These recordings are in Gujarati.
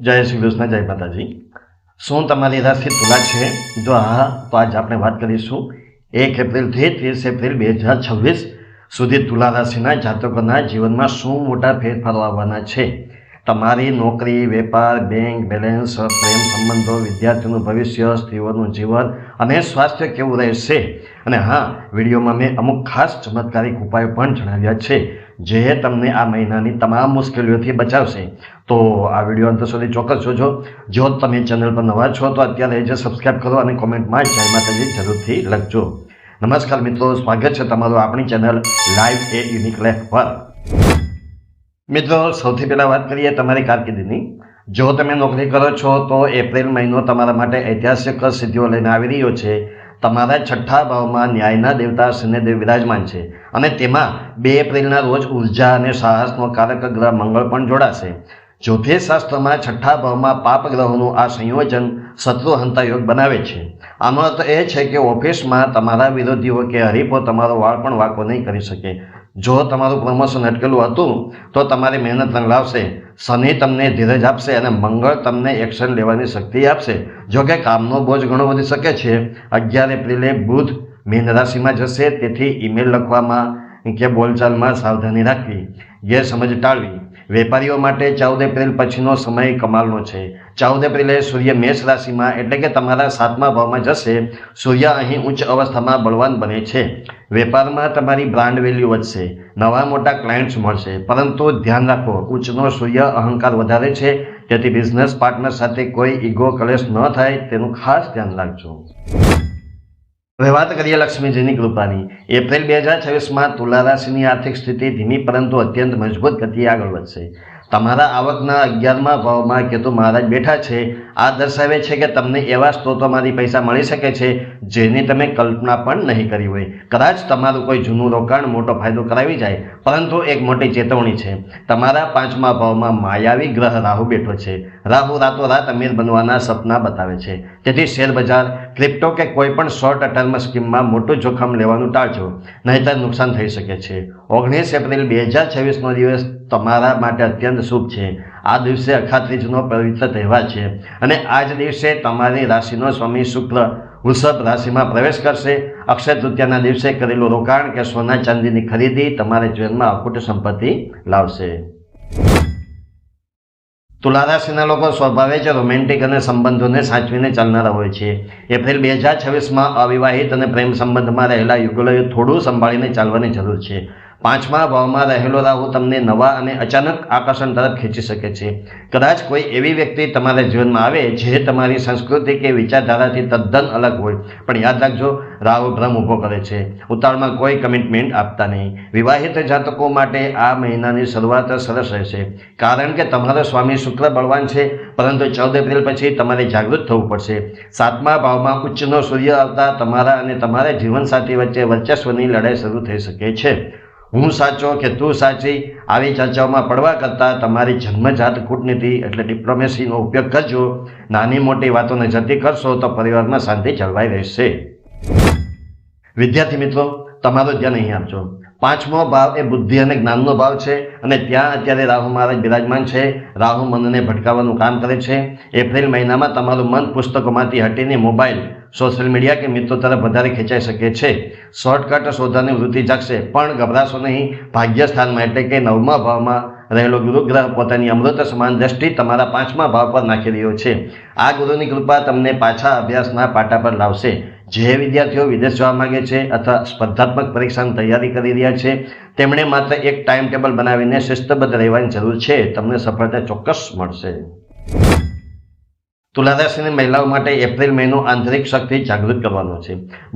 જય શ્રી કૃષ્ણ, જય માતાજી। શું તમારી રાશિ તુલા છે? જો હા, તો આજ આપણે વાત કરીશું 1 એપ્રિલથી 30 એપ્રિલ 2026 સુધી તુલા રાશિના જાતકોના જીવનમાં શું મોટા ફેરફારો આવવાના છે। તમારી નોકરી, વેપાર, બેંક બેલેન્સ, પ્રેમ સંબંધો, વિદ્યાર્થીઓનું ભવિષ્ય, સ્ત્રીઓનું જીવન અને સ્વાસ્થ્ય કેવું રહેશે। અને હા, વિડીયોમાં મેં અમુક ખાસ ચમત્કારિક ઉપાયો પણ જણાવ્યા છે જે તમને આ મહિનાની તમામ મુશ્કેલીઓથી બચાવશે। તો આ વિડીયો અંત સુધી ચોક્કસ જોજો। જો તમે ચેનલ પર નવા છો તો અત્યારે જ સબસ્ક્રાઇબ કરો અને કોમેન્ટમાં જય માતાજી જરૂરથી લખજો। નમસ્કાર મિત્રો, સ્વાગત છે તમારું આપણી ચેનલ લાઈવ એ યુનિક લાઈફ પર। મિત્રો, સૌથી પહેલાં વાત કરીએ તમારી કારકિર્દીની। જો તમે નોકરી કરો છો તો એપ્રિલ મહિનો તમારા માટે ઐતિહાસિક સિદ્ધિઓ લઈને આવી રહ્યો છે। તમારા 6થા ભાવમાં ન્યાયના દેવતા શનિદેવ વિરાજમાન છે અને તેમાં 2 એપ્રિલના રોજ ઉર્જા અને સાહસનો કારક ગ્રહ મંગળ પણ જોડાશે। જ્યોતિષશાસ્ત્રમાં 6થા ભાવમાં પાપ ગ્રહોનું આ સંયોજન શત્રુહંતા યોગ બનાવે છે। આનો અર્થ એ છે કે ઓફિસમાં તમારા વિરોધીઓ કે હરીફો તમારો વાળ પણ વાંકો નહીં કરી શકે। જો તમારું પ્રમોશન અટકેલું હતું તો તમારી મહેનત રંગ લાવશે। શનિ તમને ધીરજ આપશે અને મંગળ તમને એક્શન લેવાની શક્તિ આપશે। જો કે કામનો બોજ ઘણો વધી શકે છે। 11 એપ્રિલે બુધ મીન રાશિમાં જશે, તેથી ઈમેલ લખવામાં કે બોલચાલમાં સાવધાની રાખવી, ગેરસમજ ટાળવી। વેપારીઓ માટે 14 એપ્રિલ પછીનો સમય કમાલનો છે। 14 એપ્રિલે સૂર્ય મેષ રાશિમાં એટલે કે તમારા 7મા ભાવમાં જશે। સૂર્ય અહીં ઉચ્ચ અવસ્થામાં બળવાન બને છે। વેપારમાં તમારી બ્રાન્ડ વેલ્યુ વધશે, નવા મોટા ક્લાયન્ટ્સ મળશે, પરંતુ ધ્યાન રાખો, ઉચ્ચનો સૂર્ય અહંકાર વધારે છે, તેથી બિઝનેસ પાર્ટનર સાથે કોઈ ઈગો ક્લેશ ન થાય તેનું ખાસ ધ્યાન રાખજો। હવે વાત કરીએ લક્ષ્મીજીની કૃપાની। એપ્રિલ 2026માં તુલા રાશિની આર્થિક સ્થિતિ ધીમી પરંતુ અત્યંત મજબૂત ગતિએ આગળ વધશે। તમારા આવકના 11મા ભાવમાં કેતુ મહારાજ બેઠા છે। આ દર્શાવે છે કે તમને એવા સ્ત્રોતોમાંથી પૈસા મળી શકે છે જેની તમે કલ્પના પણ નહીં કરી હોય। કદાચ તમારું કોઈ જૂનું રોકાણ મોટો ફાયદો કરાવી જાય, પરંતુ એક મોટી ચેતવણી છે, તમારા 5મા ભાવમાં માયાવી ગ્રહ રાહુ બેઠો છે। રાહુ રાતોરાત અમીર બનવાના સપના બતાવે છે, તેથી શેર બજાર, ક્રિપ્ટો કે કોઈ પણ શોર્ટ ટર્મ સ્કીમમાં મોટું જોખમ લેવાનું ટાળજો, નહીંતર નુકસાન થઈ શકે છે। 19 એપ્રિલ 2026નો દિવસ તમારા માટે અત્યંત શુભ છે। આ દિવસે અખાત્રીજનો પવિત્ર તહેવાર છે અને આ જ દિવસે તમારી રાશિનો સ્વામી શુક્ર વૃષભ રાશિમાં પ્રવેશ કરશે। અક્ષય તૃતીયાના દિવસે કરેલું રોકાણ કે સોના ચાંદીની ખરીદી તમારા જીવનમાં અખૂટ સંપત્તિ લાવશે। તુલા રાશિના લોકો સ્વભાવે જ રોમેન્ટિક અને સંબંધોને સાચવીને ચાલનારા હોય છે। એપ્રિલ 2026માં અવિવાહિત અને પ્રેમ સંબંધમાં રહેલા યુગલોએ થોડું સંભાળીને ચાલવાની જરૂર છે। 5મા ભાવમાં રહેલો રાહુ તમને નવા અને અચાનક આકર્ષણ તરફ ખેંચી શકે છે। કદાચ કોઈ એવી વ્યક્તિ તમારા જીવનમાં આવે જે તમારી સંસ્કૃતિ કે વિચારધારાથી તદ્દન અલગ હોય, પણ યાદ રાખજો, રાહુ ભ્રમ ઊભો કરે છે। ઉતાવળમાં કોઈ કમિટમેન્ટ આપતા નહીં। વિવાહિત જાતકો માટે આ મહિનાની શરૂઆત સરસ રહેશે, કારણ કે તમારો સ્વામી શુક્ર બળવાન છે, પરંતુ 14 એપ્રિલ પછી તમારે જાગૃત થવું પડશે। 7મા ભાવમાં ઉચ્ચનો સૂર્ય આવતા તમારા અને તમારા જીવનસાથી વચ્ચે વર્ચસ્વની લડાઈ શરૂ થઈ શકે છે। હું સાચો કે તું સાચી, આવી ચર્ચાઓમાં પડવા કરતાં તમારી જન્મજાત કૂટનીતિ એટલે ડિપ્લોમેસીનો ઉપયોગ કરજો। નાની મોટી વાતોને જતી કરશો તો પરિવારમાં શાંતિ જળવાઈ રહેશે। વિદ્યાર્થી મિત્રો, તમારું ધ્યાન અહીં આપજો। 5મો ભાવ એ બુદ્ધિ અને જ્ઞાનનો ભાવ છે અને ત્યાં અત્યારે રાહુ મહારાજ બિરાજમાન છે। રાહુ મનને ભટકાવવાનું કામ કરે છે। એપ્રિલ મહિનામાં તમારું મન પુસ્તકોમાંથી હટીને મોબાઈલ, સોશિયલ મીડિયા કે મિત્રો તરફ વધારે ખેંચાઈ શકે છે। શોર્ટકટ શોધવાની વૃત્તિ જાગશે, પણ ગભરાશો નહીં। ભાગ્ય સ્થાનમાં એટલે કે 9મા ભાવમાં રહેલો ગુરુ ગ્રહ પોતાની અમૃત સમાન દ્રષ્ટિ તમારા 5મા ભાવ પર નાખી રહ્યો છે। આ ગુરુની કૃપા તમને પાછા અભ્યાસના પાટા પર લાવશે। જે વિદ્યાર્થીઓ વિદેશ જવા માંગે છે અથવા સ્પર્ધાત્મક પરીક્ષાની તૈયારી કરી રહ્યા છે, તેમણે માત્ર એક ટાઈમ ટેબલ બનાવીને શિસ્તબદ્ધ રહેવાની જરૂર છે। તમને સફળતા ચોક્કસ મળશે। તુલા રાશિની મહિલાઓ માટે એપ્રિલ મહિનો આંતરિક શક્તિ જાગૃત કરવાનો છે।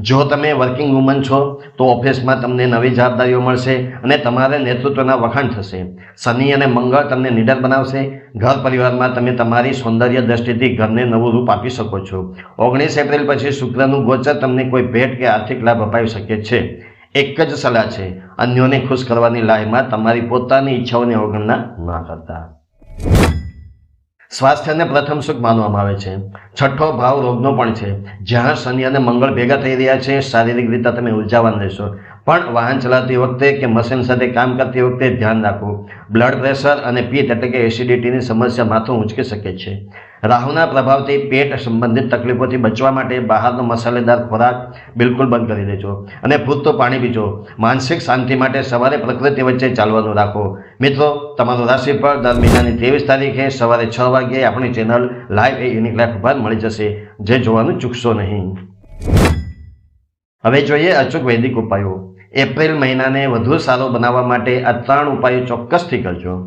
જો તમે વર્કિંગ વુમન છો તો ઓફિસમાં તમને નવી જવાબદારીઓ મળશે અને તમારા નેતૃત્વના વખાણ થશે। શનિ અને મંગળ તમને નિડર બનાવશે। ઘર પરિવારમાં તમે તમારી સૌંદર્ય દ્રષ્ટિથી ઘરને નવું રૂપ આપી શકો છો। 19 એપ્રિલ પછી શુક્રનું ગોચર તમને કોઈ ભેટ કે આર્થિક લાભ અપાવી શકે છે। એક જ સલાહ છે, અન્યોને ખુશ કરવાની લાઈમાં તમારી પોતાની ઈચ્છાઓની અવગણના ન કરતા। સ્વાસ્થ્યને પ્રથમ સુખ માનવામાં આવે છે। 6થો ભાવ રોગનો પણ છે, જ્યાં શનિ અને મંગળ ભેગા થઈ રહ્યા છે। શારીરિક રીતે તમે ઉર્જાવાન રહેશો, પણ વાહન ચલાવતી વખતે કે મશીન સાથે કામ કરતી વખતે ધ્યાન રાખવું. બ્લડ પ્રેશર અને પિત્ત એટલે કે એસિડિટીની સમસ્યા માથું ઊંચકી શકે છે. રાહુના પ્રભાવથી પેટ સંબંધિત તકલીફોથી બચવા માટે બહારનો મસાલેદાર ખોરાક બિલકુલ બંધ કરી દેજો અને પૂરતું પાણી પીજો. માનસિક શાંતિ માટે સવારે પ્રકૃતિ વચ્ચે ચાલવાનું રાખો. મિત્રો, તમારું રાશિફળ દર મહિનાની 23 તારીખે સવારે 6 વાગ્યે આપણી ચેનલ લાઈવ એ યુનિક લાઈફ પર મળી જશે, જે જોવાનું ચૂકશો નહીં. હવે જોઈએ અચૂક વૈદિક ઉપાયો. એપ્રિલ મહિનાને વધુ સારો બનાવવા માટે આ 3 ઉપાયો ચોક્કસથી કરજો.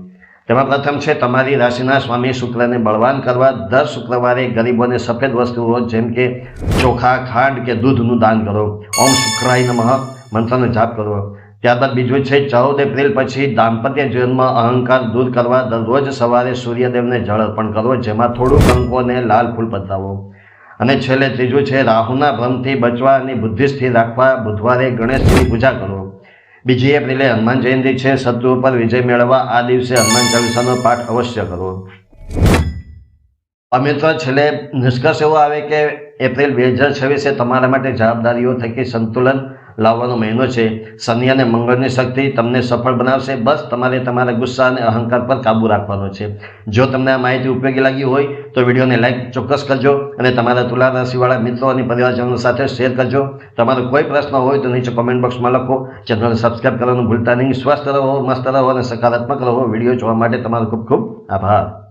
તેમાં પ્રથમ છે તમારી રાશિના સ્વામી શુક્રને બળવાન કરવા દર શુક્રવારે ગરીબોને સફેદ વસ્તુઓ જેમ કે ચોખા, ખાંડ કે દૂધનું દાન કરો. ઓમ શુક્રાય નમઃ મંત્રનો જાપ કરો. ત્યારબાદ બીજું છે 14 એપ્રિલ પછી દાંપત્ય જીવનમાં અહંકાર દૂર કરવા દરરોજ સવારે સૂર્યદેવને જળ અર્પણ કરો, જેમાં થોડું કંકુ અને લાલ ફૂલ પધરાવો. અને છેલ્લે ત્રીજું છે રાહુના ભ્રમથી બચવા અને બુદ્ધિ સ્થિર રાખવા બુધવારે ગણેશજીની પૂજા કરો. 2 એપ્રિલે હનુમાન જયંતિ છે. શત્રુ પર વિજય મેળવવા આ દિવસે હનુમાન ચાલીસાનો પાઠ અવશ્ય કરો. મિત્રો, છેલ્લે નિષ્કર્ષ એવો આવે કે એપ્રિલ 2026 તમારા માટે જવાબદારીઓ થકી સંતુલન લાવવાનો મહિનો છે. શનિ અને મંગળની શક્તિ તમને સફળ બનાવશે. બસ તમારે તમારા ગુસ્સા અને અહંકાર પર કાબૂ રાખવાનો છે. જો તમને આ માહિતી ઉપયોગી લાગી હોય તો વિડીયોને લાઈક ચોક્કસ કરજો અને તમારા તુલા રાશિવાળા મિત્રો અને પરિવારજનો સાથે શેર કરજો. તમારો કોઈ પ્રશ્ન હોય તો નીચે કોમેન્ટ બોક્સમાં લખો. ચેનલને સબસ્ક્રાઈબ કરવાનું ભૂલતા નહીં. સ્વસ્થ રહો, મસ્ત રહો અને સકારાત્મક રહો. વિડીયો જોવા માટે તમારો ખૂબ ખૂબ આભાર.